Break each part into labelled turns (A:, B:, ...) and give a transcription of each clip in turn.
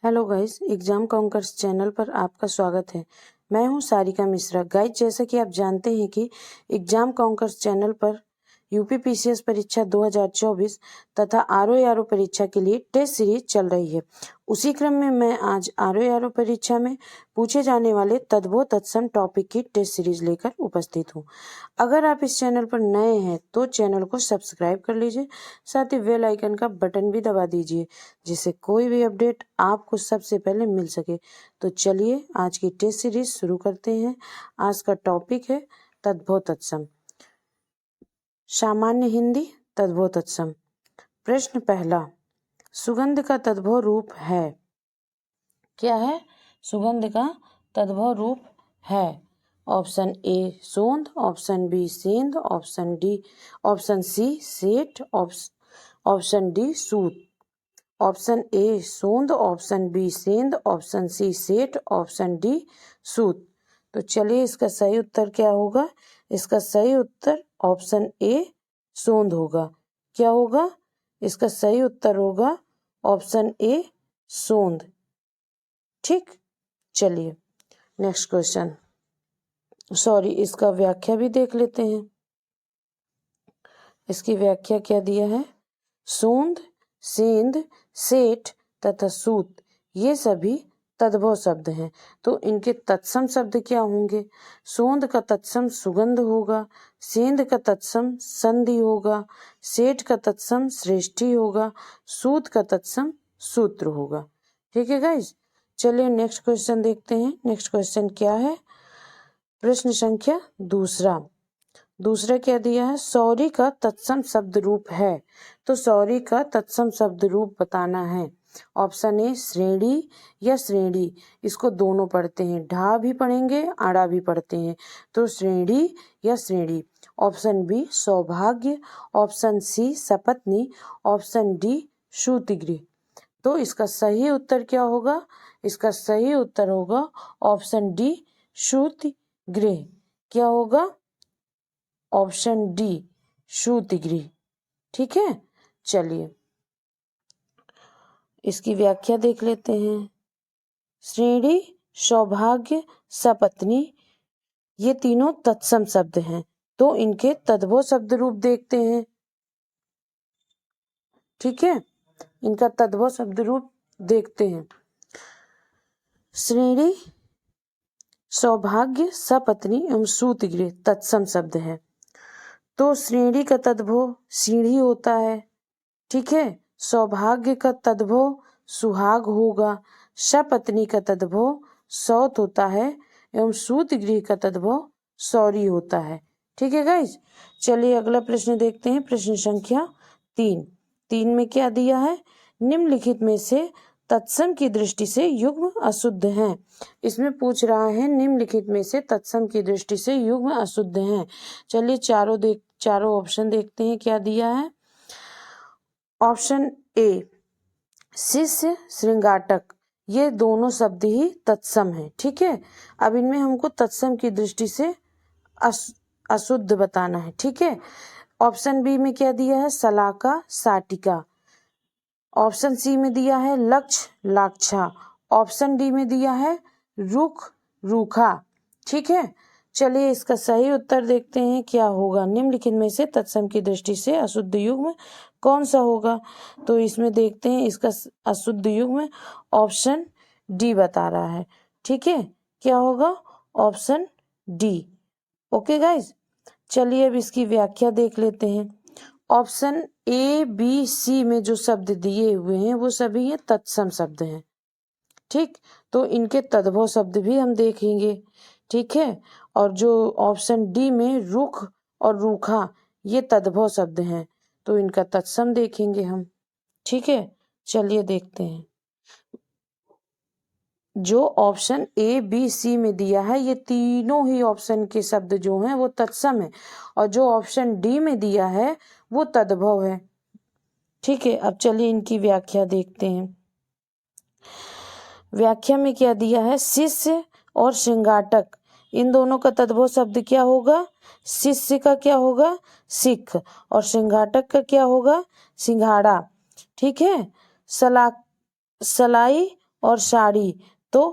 A: Hello guys, exam conquers channel पर आपका स्वागत है। मैं हूं सारिका मिश्रा। गाइस, जैसा कि आप जानते हैं कि एग्जाम कॉन्कर्स चैनल पर यूपी पीसीएस परीक्षा 2024 तथा आरओ परीक्षा के लिए टेस्ट सीरीज चल रही है। उसी क्रम में मैं आज आरओ परीक्षा में पूछे जाने वाले तद्भव तत्सम टॉपिक की टेस्ट सीरीज लेकर उपस्थित हूँ। अगर आप इस चैनल पर नए हैं तो चैनल को सब्सक्राइब कर लीजिए, साथ ही बेल आइकन का बटन भी दबा दीजिए, जिससे कोई भी अपडेट आपको सबसे पहले मिल सके। तो चलिए आज की टेस्ट सीरीज शुरू करते हैं। आज का टॉपिक है तद्भव तत्सम, सामान्य हिंदी तद्भव तत्सम। प्रश्न पहला, सुगंध का तद्भव रूप है। क्या है? सुगंध का तद्भव रूप है। ऑप्शन ए सोंध, ऑप्शन बी सेंध, ऑप्शन सी सेठ, ऑप्शन डी सूत। ऑप्शन ए सोंध, ऑप्शन बी सेंध, ऑप्शन सी सेठ, ऑप्शन डी सूत। तो चलिए इसका सही उत्तर क्या होगा? इसका सही उत्तर ऑप्शन ए सोंध होगा। क्या होगा? इसका सही उत्तर होगा ऑप्शन ए सोंध। ठीक, चलिए नेक्स्ट क्वेश्चन, इसका व्याख्या भी देख लेते हैं। इसकी व्याख्या क्या दिया है? सोंध, सेंध, सेठ तथा सूत ये सभी तद्भव शब्द हैं। तो इनके तत्सम शब्द क्या होंगे? सोंध का तत्सम सुगंध होगा, सेंध का तत्सम संधि होगा, सेठ का तत्सम श्रेष्ठी होगा, सूत का तत्सम सूत्र होगा। ठीक है गाइस, चलिए नेक्स्ट क्वेश्चन देखते हैं। नेक्स्ट क्वेश्चन क्या है? प्रश्न संख्या दूसरा क्या दिया है? सौरी का तत्सम शब्द रूप है। तो सौरी का तत्सम शब्द रूप बताना है। ऑप्शन ए श्रेणी या श्रेणी, इसको दोनों पढ़ते हैं, ढा भी पढ़ेंगे आड़ा भी पढ़ते हैं। तो श्रेणी या श्रेणी। ऑप्शन बी सौभाग्य, ऑप्शन सी सपत्नी, ऑप्शन डी श्रुतिगृह। तो इसका सही उत्तर क्या होगा? इसका सही उत्तर होगा ऑप्शन डी श्रुतिगृह। क्या होगा? ऑप्शन डी श्रुतिगृह। ठीक है, चलिए इसकी व्याख्या देख लेते हैं। श्रेणी, सौभाग्य, सपत्नी ये तीनों तत्सम शब्द हैं। तो इनके तद्भव शब्द रूप देखते हैं। ठीक है, इनका तद्भव शब्द रूप देखते हैं। श्रेणी, सौभाग्य, सपत्नी एवं श्रुतिगृह तत्सम शब्द है। तो श्रेणी का तद्भव सीढ़ी होता है। ठीक है, सौभाग्य का तद्भव सुहाग होगा, सपत्नी का तद्भव सौत होता है एवं श्रुतिगृह का तद्भव सौरी होता है। ठीक है गाइस, चलिए अगला प्रश्न देखते हैं। प्रश्न संख्या 3 में क्या दिया है? निम्नलिखित में से तत्सम की दृष्टि से युग्म अशुद्ध हैं। इसमें पूछ रहा है निम्नलिखित में से तत्सम की दृष्टि से युग्म अशुद्ध हैं। चलिए चारों ऑप्शन देखते हैं क्या दिया है। ऑप्शन ए शिष्य, श्रृंगाटक ये दोनों शब्द ही तत्सम है। ठीक है, अब इनमें हमको तत्सम की दृष्टि से अशुद्ध बताना है। ठीक है, ऑप्शन बी में क्या दिया है? सलाका, साटिका। ऑप्शन सी में दिया है लक्ष्य, लाक्षा। ऑप्शन डी में दिया है रुख, रूखा। ठीक है, चलिए इसका सही उत्तर देखते हैं क्या होगा। निम्नलिखित में से तत्सम की दृष्टि से अशुद्ध युग्म कौन सा होगा? तो इसमें देखते हैं, इसका अशुद्ध युग्म ऑप्शन डी बता रहा है। ठीक है, क्या होगा? Option D. ओके गाइज, चलिए अब इसकी व्याख्या देख लेते हैं। ऑप्शन ए बी सी में जो शब्द दिए हुए हैं वो सभी ये तत्सम शब्द हैं। ठीक, तो इनके तद्भव शब्द भी हम देखेंगे। ठीक है, और जो ऑप्शन डी में रुख और रूखा ये तद्भव शब्द हैं, तो इनका तत्सम देखेंगे हम। ठीक है, चलिए देखते हैं। जो ऑप्शन ए बी सी में दिया है ये तीनों ही ऑप्शन के शब्द जो हैं वो तत्सम है, और जो ऑप्शन डी में दिया है वो तद्भव है। ठीक है, अब चलिए इनकी व्याख्या देखते हैं। व्याख्या में क्या दिया है? शिष्य और श्रृंगाटक इन दोनों का तद्भव शब्द क्या होगा? शिष्य का क्या होगा? सिख, और श्रृंगाटक का क्या होगा? सिंघाड़ा। ठीक है, सलाई और साड़ी। तो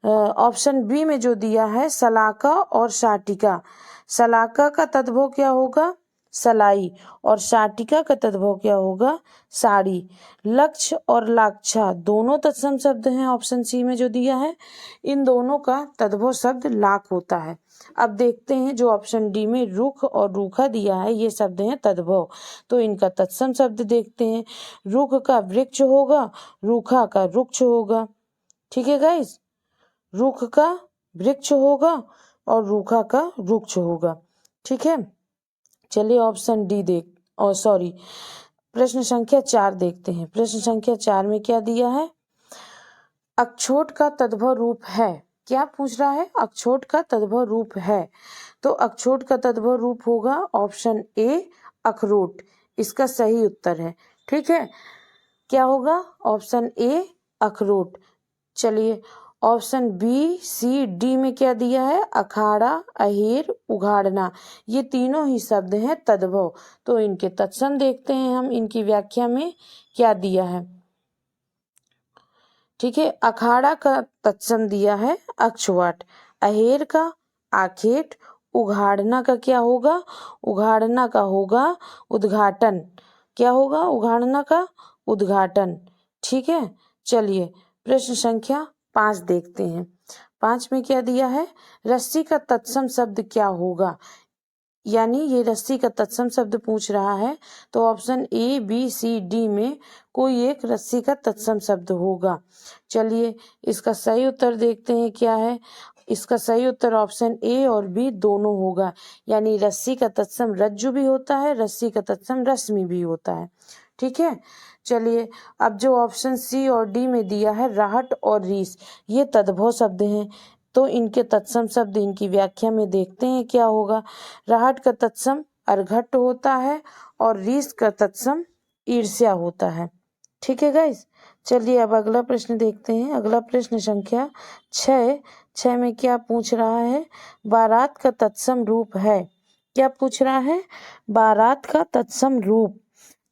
A: ऑप्शन बी में जो दिया है सलाका और शाटिका, सलाका का तद्भव क्या होगा, सलाई, और शाटिका का तद्भव क्या होगा, साड़ी। लक्ष्य और लाक्षा दोनों तत्सम शब्द हैं ऑप्शन सी में जो दिया है, इन दोनों का तद्भव शब्द लाख होता है। अब देखते हैं जो ऑप्शन डी में रुख और रूखा दिया है, ये शब्द हैं तद्भव, तो इनका तत्सम शब्द देखते हैं। रुख का वृक्ष होगा, रूखा का रुक्ष होगा। ठीक है गाइस, रुख का वृक्ष होगा और रूखा का रुक्ष होगा। ठीक है, चलिए ऑप्शन डी प्रश्न संख्या 4 देखते हैं। प्रश्न संख्या 4 में क्या दिया है, अक्षोट का तद्भव रूप है। क्या पूछ रहा है, अक्षोट का तद्भव रूप है, तो अक्षोट का तद्भव रूप होगा ऑप्शन ए अखरोट, इसका सही उत्तर है। ठीक है, क्या होगा, ऑप्शन ए अखरोट। चलिए ऑप्शन बी सी डी में क्या दिया है, अखाड़ा, अहेर, उघाड़ना, ये तीनों ही शब्द हैं तद्भव, तो इनके तत्सम देखते हैं हम, इनकी व्याख्या में क्या दिया है। ठीक है, अखाड़ा का तत्सम दिया है अक्षवाट, अहेर का आखेट, उघाड़ना का क्या होगा, उघाड़ना का होगा उद्घाटन, क्या होगा उघाड़ना का उद्घाटन। ठीक है, चलिए प्रश्न संख्या 5 देखते हैं। 5 में क्या दिया है, रस्सी का तत्सम शब्द क्या होगा, यानी ये रस्सी का तत्सम शब्द पूछ रहा है, तो option A B C D में कोई एक रस्सी का तत्सम शब्द होगा। चलिए इसका सही उत्तर देखते हैं क्या है, इसका सही उत्तर ऑप्शन ए और बी दोनों होगा, यानी रस्सी का तत्सम रज्जु भी होता है, रस्सी का तत्सम रश्मि भी होता है। ठीक है, चलिए अब जो ऑप्शन सी और डी में दिया है राहट और रीस, ये तद्भव शब्द हैं, तो इनके तत्सम शब्द इनकी व्याख्या में देखते हैं क्या होगा। राहट का तत्सम अर्घट होता है और रीस का तत्सम ईर्ष्या होता है। ठीक है गाइस, चलिए अब अगला प्रश्न देखते हैं। अगला प्रश्न संख्या 6 में क्या पूछ रहा है, बारात का तत्सम रूप है। क्या पूछ रहा है, बारात का तत्सम रूप,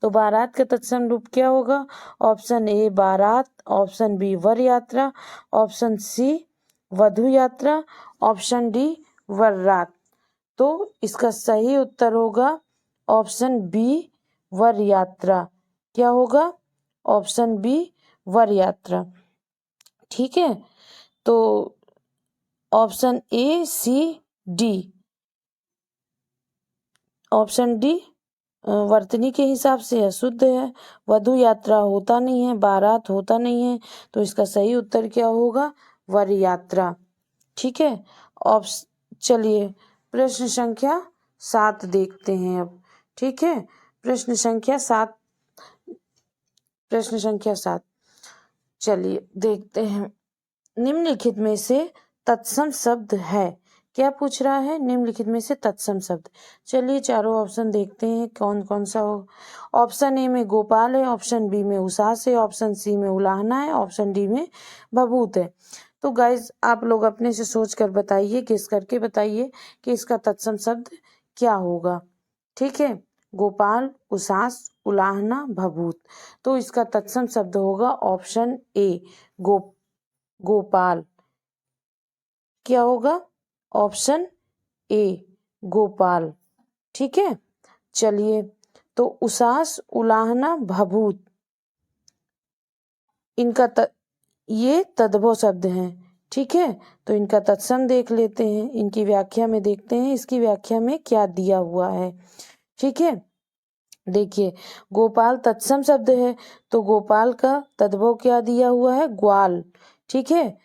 A: तो बारात का तत्सम रूप क्या होगा, ऑप्शन ए बारात, ऑप्शन बी वर यात्रा, ऑप्शन सी वधु यात्रा, ऑप्शन डी वररात। तो इसका सही उत्तर होगा ऑप्शन बी वर यात्रा। क्या होगा, ऑप्शन बी वर यात्रा। ठीक है, तो option A C D, option D वर्तनी के हिसाब से अशुद्ध है, वधु यात्रा होता नहीं है, बारात होता नहीं है, तो इसका सही उत्तर क्या होगा, वर यात्रा। ठीक है, चलिए प्रश्न संख्या 7 देखते हैं अब। ठीक है, प्रश्न संख्या 7 चलिए देखते हैं। निम्नलिखित में से तत्सम शब्द है। क्या पूछ रहा है, निम्नलिखित में से तत्सम शब्द। चलिए चारों ऑप्शन देखते हैं कौन कौन सा हो। ऑप्शन ए में गोपाल है, ऑप्शन बी में उसास है, ऑप्शन सी में उलाहना है, ऑप्शन डी में भभूत है। तो गाइज आप लोग अपने से सोच कर बताइए, गेस करके बताइए कि इसका तत्सम शब्द क्या होगा। ठीक है, गोपाल, उसास, उलाहना, भभूत, तो इसका तत्सम शब्द होगा ऑप्शन ए गोपाल। क्या होगा, ऑप्शन ए गोपाल। ठीक है, चलिए तो उसास, उलाहना, भभूत, इनका ये तद्भव शब्द हैं। ठीक है, तो इनका तत्सम देख लेते हैं, इनकी व्याख्या में देखते हैं इसकी व्याख्या में क्या दिया हुआ है। ठीक है, देखिए गोपाल तत्सम शब्द है, तो गोपाल का तद्भव क्या दिया हुआ है, ग्वाल। ठीक है,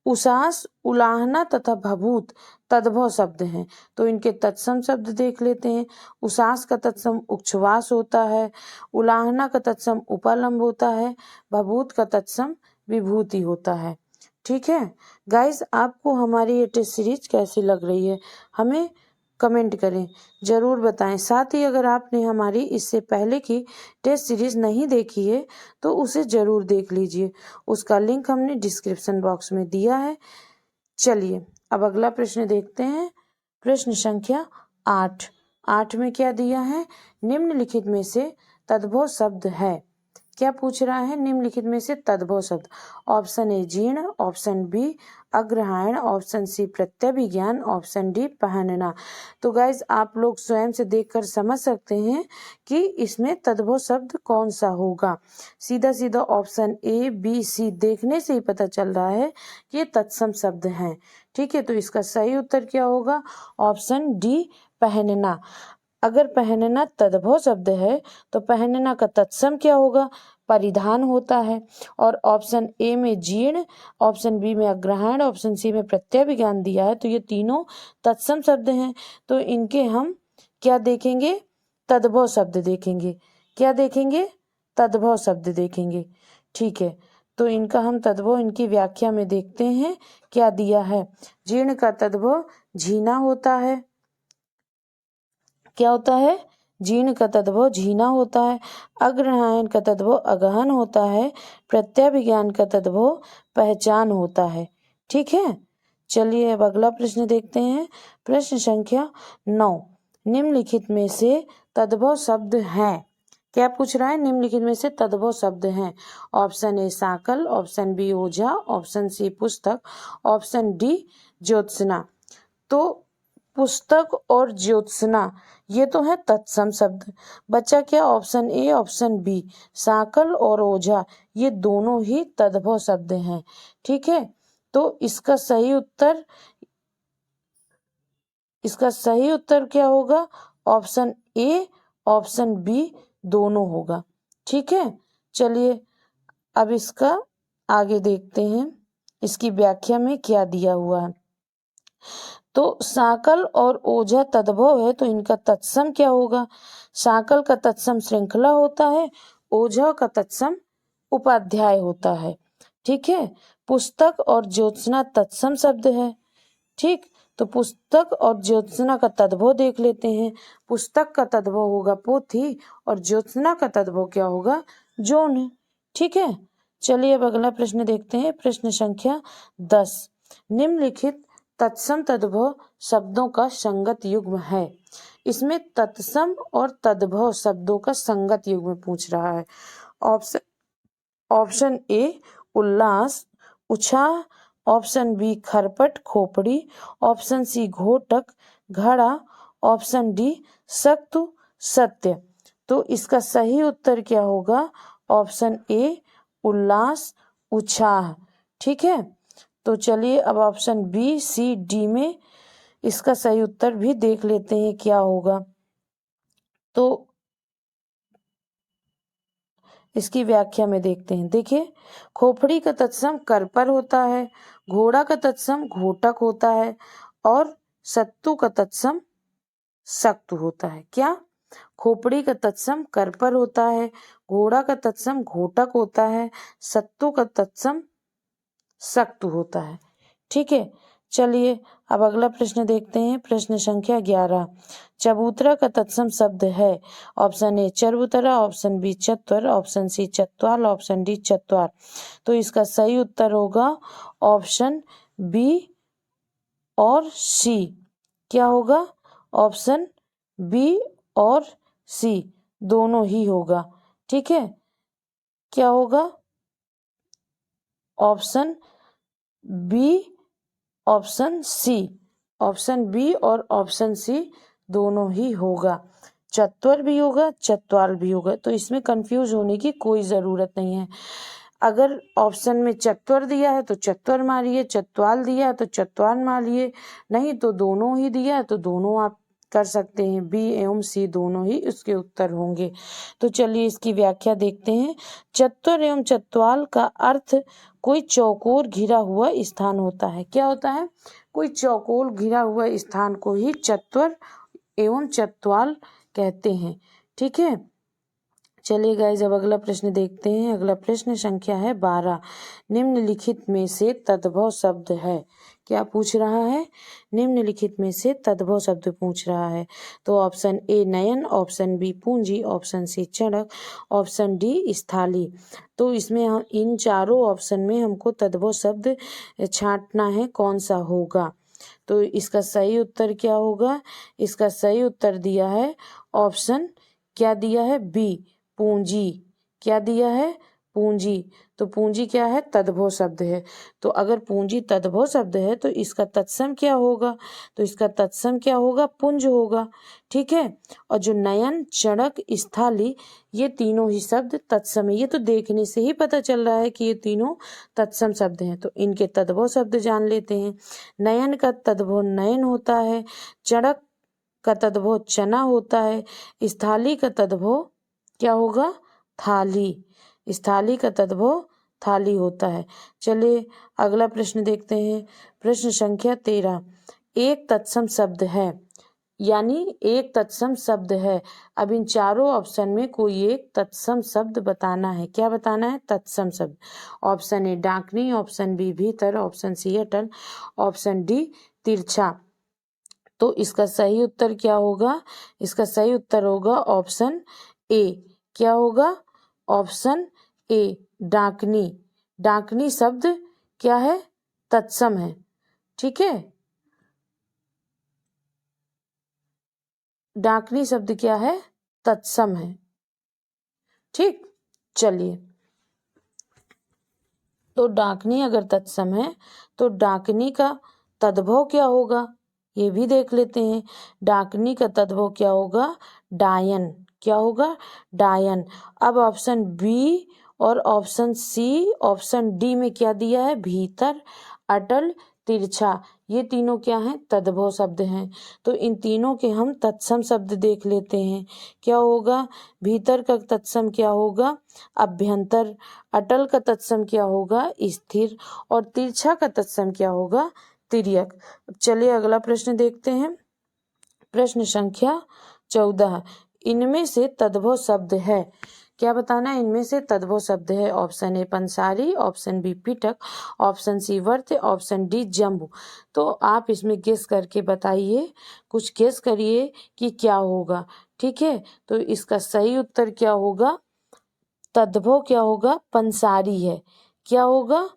A: उसास, उलाहना तथा भभूत तद्भव शब्द हैं, तो इनके तत्सम शब्द देख लेते हैं। उसास का तत्सम उच्छ्वास होता है, उलाहना का तत्सम उपलम्ब होता है, भभूत का तत्सम विभूति होता है। ठीक है गाइस, आपको हमारी ये टेस्ट सीरीज कैसी लग रही है हमें कमेंट करें, ज़रूर बताएं। साथ ही अगर आपने हमारी इससे पहले की टेस्ट सीरीज नहीं देखी है तो उसे ज़रूर देख लीजिए, उसका लिंक हमने डिस्क्रिप्शन बॉक्स में दिया है। चलिए अब अगला प्रश्न देखते हैं। प्रश्न संख्या 8 में क्या दिया है, निम्नलिखित में से तद्भव शब्द है। क्या पूछ रहा है? निम्नलिखित में से तद्भव शब्द। ऑप्शन ए जीर्ण, ऑप्शन बी अग्रहायण, ऑप्शन सी प्रत्यभिज्ञान, ऑप्शन डी पहनना। तो गाइज आप लोग स्वयं से देखकर समझ सकते हैं कि इसमें तद्भव शब्द कौन सा होगा। सीधा सीधा ऑप्शन ए बी सी देखने से ही पता चल रहा है कि ये तत्सम शब्द हैं। ठीक है, तो इसका सही उत्तर क्या होगा? ऑप्शन डी पहनना। अगर पहनना तद्भव शब्द है तो पहनना का तत्सम क्या होगा? परिधान होता है। और ऑप्शन ए में जीर्ण, ऑप्शन बी में अग्रहायण, ऑप्शन सी में प्रत्यभिज्ञान दिया है, तो ये तीनों तत्सम शब्द हैं। तो इनके हम क्या देखेंगे? तद्भव शब्द देखेंगे। क्या देखेंगे? तद्भव शब्द देखेंगे। ठीक है, तो इनका हम तद्भव इनकी व्याख्या में देखते हैं क्या दिया है। जीर्ण का तद्भव झीना होता है। क्या होता है? जीर्ण का तद्भव झीना होता है। अग्रहायण का तद्भव अगहन होता है। प्रत्यभिज्ञान का तद्भव पहचान होता है। ठीक है, चलिए अब अगला प्रश्न देखते हैं। प्रश्न संख्या 9, निम्नलिखित में से तद्भव शब्द हैं। क्या पूछ रहा है? निम्नलिखित में से तद्भव शब्द हैं। ऑप्शन ए साकल, ऑप्शन बी ओझा, ऑप्शन सी पुस्तक, ऑप्शन डी ज्योत्सना। तो पुस्तक और ज्योत्सना ये तो है तत्सम शब्द। बचा क्या? Option A, option B. साकल और ओझा ये दोनों ही तद्भव शब्द हैं। ठीक है, तो इसका सही उत्तर क्या होगा? ऑप्शन ए, ऑप्शन बी दोनों होगा। ठीक है, चलिए अब इसका आगे देखते हैं, इसकी व्याख्या में क्या दिया हुआ है। तो साकल और ओझा तद्भव है, तो इनका तत्सम क्या होगा? साकल का तत्सम श्रृंखला होता है, ओझा का तत्सम उपाध्याय होता है। ठीक है, पुस्तक और ज्योत्सना तत्सम शब्द है। ठीक, तो पुस्तक और ज्योत्सना का तद्भव देख लेते हैं। पुस्तक का तद्भव होगा पोथी और ज्योत्सना का तद्भव क्या होगा? जौन। ठीक है, चलिए अब अगला प्रश्न देखते हैं। प्रश्न संख्या 10, निम्नलिखित तत्सम तद्भव शब्दों का संगत युग्म है। इसमें तत्सम और तद्भव शब्दों का संगत युग्म पूछ रहा है। ऑप्शन ए उल्लास, उत्साह, ऑप्शन बी खरपट खोपड़ी, ऑप्शन सी घोटक घड़ा, ऑप्शन डी सत्य सत्य। तो इसका सही उत्तर क्या होगा? ऑप्शन ए उल्लास उत्साह। ठीक है, तो चलिए अब ऑप्शन बी सी डी में इसका सही उत्तर भी देख लेते हैं क्या होगा। तो इसकी व्याख्या में देखते हैं। देखिए, खोपड़ी का तत्सम करपर होता है, घोड़ा का तत्सम घोटक होता है और सत्तू का तत्सम सख्त होता है। क्या? खोपड़ी का तत्सम करपर होता है, घोड़ा का तत्सम घोटक होता है, सत्तू का तत्सम सख्त होता है। ठीक है, चलिए अब अगला प्रश्न देखते हैं। प्रश्न संख्या 11, चबूतरा का तत्सम शब्द है। ऑप्शन ए चरबूतरा, ऑप्शन बी चत्वर, ऑप्शन सी चत्वाल, ऑप्शन डी चत्वार। तो इसका सही उत्तर होगा ऑप्शन बी और सी। क्या होगा? ऑप्शन बी और सी दोनों ही होगा। ठीक है, क्या होगा? Option B, option C. Option B और ऑप्शन सी दोनों ही होगा। चत्वर भी होगा, चत्वाल भी होगा, तो इसमें कंफ्यूज होने की कोई ज़रूरत नहीं है। अगर ऑप्शन में चत्वर दिया है तो चत्वर मारिए, चत्वाल दिया है तो चत्वाल मारिए, नहीं तो दोनों ही दिया है तो दोनों आप कर सकते हैं। बी एवं सी दोनों ही उसके उत्तर होंगे। तो चलिए इसकी व्याख्या देखते हैं। चत्वर एवं चत्वाल का अर्थ कोई चौकोर घिरा हुआ स्थान होता है। क्या होता है? कोई चौकोर घिरा हुआ स्थान को ही चत्वर एवं चत्वाल कहते हैं। ठीक है, चलिए गाइस अब अगला प्रश्न देखते हैं। अगला प्रश्न संख्या है 12, निम्नलिखित में से तद्भव शब्द है। क्या पूछ रहा है? निम्नलिखित में से तद्भव शब्द पूछ रहा है। तो ऑप्शन ए नयन, ऑप्शन बी पूंजी, ऑप्शन सी चढ़क, ऑप्शन डी स्थाली। तो इसमें हम इन चारों ऑप्शन में हमको तद्भव शब्द छांटना है, कौन सा होगा। तो इसका सही उत्तर क्या होगा? इसका सही उत्तर दिया है ऑप्शन, क्या दिया है? बी पूंजी। क्या दिया है, पूंजी। तो पूंजी क्या है, तद्भव शब्द है। तो अगर पूंजी तद्भव शब्द है तो इसका तत्सम क्या होगा, तो इसका तत्सम क्या होगा, पुंज होगा। ठीक है। और जो नयन, चणक, स्थाली, ये तीनों ही शब्द तत्सम है। ये तो देखने से ही पता चल रहा है कि ये तीनों तत्सम शब्द हैं। तो इनके तद्भव शब्द जान लेते हैं। नयन का तद्भव नयन होता है, चणक का तद्भव चना होता है, स्थाली का तद्भव क्या होगा, थाली। स्थाली का तद्भव थाली होता है। चलिए अगला प्रश्न देखते हैं। प्रश्न संख्या 13। एक तत्सम शब्द है, यानी एक तत्सम शब्द है। अब इन चारों ऑप्शन में कोई एक तत्सम शब्द बताना है। क्या बताना है, तत्सम शब्द। ऑप्शन ए डाकनी, ऑप्शन बी भीतर, ऑप्शन सी अटल, ऑप्शन डी तिरछा। तो इसका सही उत्तर क्या होगा, इसका सही उत्तर होगा ऑप्शन ए। क्या होगा, ऑप्शन ए डाकनी। डाकनी शब्द क्या है, तत्सम है। ठीक है, डाकनी शब्द क्या है, तत्सम है। ठीक, चलिए तो डाकनी अगर तत्सम है तो डाकनी का तद्भव क्या होगा, ये भी देख लेते हैं। डाकनी का तद्भव क्या होगा, डायन। क्या होगा, डायन। अब ऑप्शन बी और ऑप्शन सी, ऑप्शन डी में क्या दिया है, भीतर, अटल, तिरछा, ये तीनों क्या हैं, तद्भव शब्द हैं। तो इन तीनों के हम तत्सम शब्द देख लेते हैं। क्या होगा, भीतर का तत्सम क्या होगा, अभ्यंतर। अटल का तत्सम क्या होगा, स्थिर। और तिरछा का तत्सम क्या होगा, तिर्यक। चलिए अगला प्रश्न देखते हैं। प्रश्न संख्या 14। इनमें से तद्भव शब्द है, क्या बताना है, इनमें से तद्भव शब्द है। ऑप्शन ए पंसारी, ऑप्शन बी पिटक, ऑप्शन सी वर्त, ऑप्शन डी जम्बू। तो आप इसमें गेस करके बताइए, कुछ गेस करिए कि क्या होगा। ठीक है, तो इसका सही उत्तर क्या होगा, तद्भव क्या होगा, पंसारी है। क्या होगा,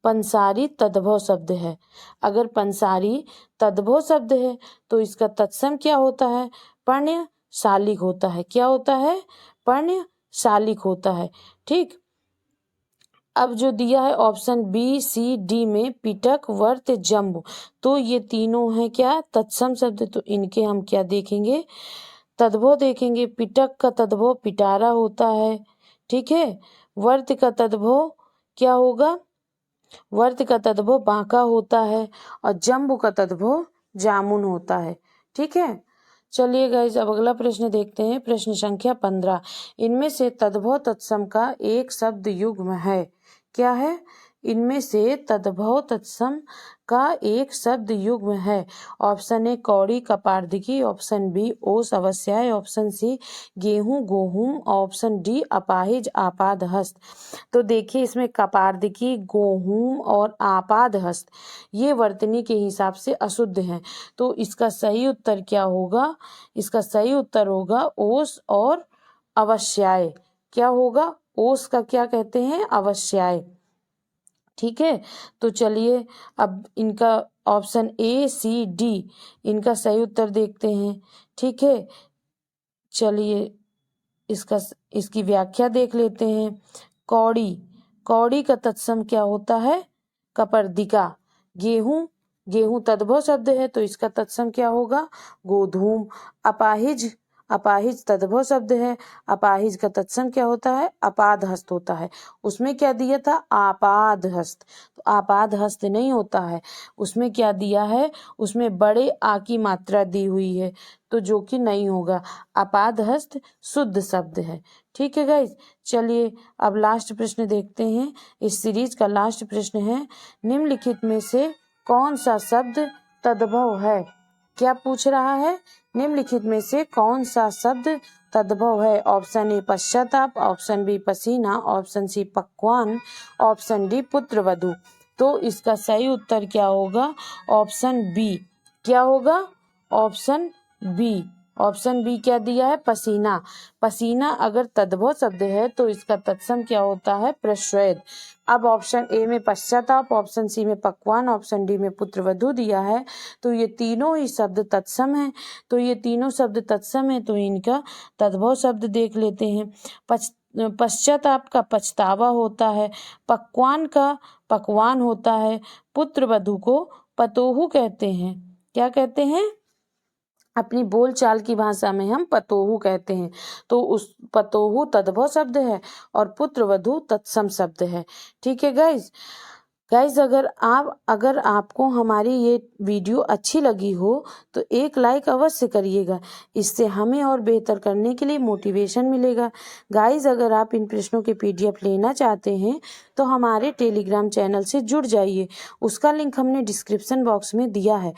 A: पंसारी तद्भव शब्द है। अगर पंसारी तद्भव शब्द है तो इसका तत्सम क्या होता है, पर्ण्य शालिक होता है। क्या होता है, पर्ण्य शालिक होता है। ठीक, अब जो दिया है ऑप्शन बी सी डी में पिटक, वर्त, जम्बू, तो ये तीनों हैं क्या, तत्सम शब्द। तो इनके हम क्या देखेंगे, तद्भव देखेंगे। पिटक का तद्भव पिटारा होता है। ठीक है, वर्त का तद्भव क्या होगा, वर्त का तद्भव बांका होता है। और जम्बू का तद्भव जामुन होता है। ठीक है, चलिए गाइस अब अगला प्रश्न देखते हैं। प्रश्न संख्या 15। इनमें से तद्भव तत्सम का एक शब्द युग्म है। क्या है, इनमें से तद्भव तत्सम का एक शब्द युग्म है। ऑप्शन ए कौड़ी, कपार्दिकी, ऑप्शन बी ओस, अवस्याय, ऑप्शन सी गेहूं, गोहूं, ऑप्शन डी अपाहिज, आपाद, हस्त। तो देखिए इसमें कपार्दिकी, गोहूं और आपाद, हस्त ये वर्तनी के हिसाब से अशुद्ध हैं। तो इसका सही उत्तर क्या होगा, इसका सही उत्तर होगा ओस और अवस्याय। क्या होगा, ओस का क्या कहते हैं, अवस्याय। ठीक है, तो चलिए अब इनका ऑप्शन ए सी डी इनका सही उत्तर देखते हैं। ठीक है, चलिए इसकी व्याख्या देख लेते हैं। कौड़ी, कौड़ी का तत्सम क्या होता है, कपर्दिका। गेहूं, गेहूं तद्भव शब्द है तो इसका तत्सम क्या होगा, गोधूम। अपाहिज, अपाहिज तद्भव शब्द है। अपाहिज का तत्सम क्या होता है, अपाद हस्त होता है। उसमें क्या दिया था, आपाद हस्त। तो आपाद हस्त नहीं होता है, उसमें क्या दिया है, उसमें बड़े आ की मात्रा दी हुई है, तो जो कि नहीं होगा। अपाद हस्त शुद्ध शब्द है। ठीक है गाइज, चलिए अब लास्ट प्रश्न देखते हैं। इस सीरीज का लास्ट प्रश्न है, निम्नलिखित में से कौन सा शब्द तद्भव है। क्या पूछ रहा है, निम्नलिखित में से कौन सा शब्द तद्भव है। ऑप्शन ए पश्चाताप, ऑप्शन बी पसीना, ऑप्शन सी पकवान, ऑप्शन डी पुत्र वधू। तो इसका सही उत्तर क्या होगा, ऑप्शन बी। क्या होगा, ऑप्शन बी। ऑप्शन बी क्या दिया है, पसीना। पसीना अगर तद्भव शब्द है तो इसका तत्सम क्या होता है, प्रश्वेद। अब ऑप्शन ए में पश्चाताप, ऑप्शन सी में पकवान, ऑप्शन डी में पुत्रवधू दिया है, तो ये तीनों ही शब्द तत्सम है। तो ये तीनों शब्द तत्सम है तो इनका तद्भव शब्द देख लेते हैं। पश्चाताप का पछतावा होता है, पकवान का पकवान होता है, पुत्र वधू को पतोहू कहते हैं। क्या कहते हैं? अपनी बोलचाल की भाषा में हम पतोहू कहते हैं। तो उस पतोहू तद्भव शब्द है और पुत्र वधू तत्सम शब्द है। ठीक है गाइज। अगर आपको हमारी ये वीडियो अच्छी लगी हो तो एक लाइक अवश्य करिएगा, इससे हमें और बेहतर करने के लिए मोटिवेशन मिलेगा। गाइज, अगर आप इन प्रश्नों के PDF लेना चाहते हैं तो हमारे टेलीग्राम चैनल से जुड़ जाइए, उसका लिंक हमने डिस्क्रिप्शन बॉक्स में दिया है।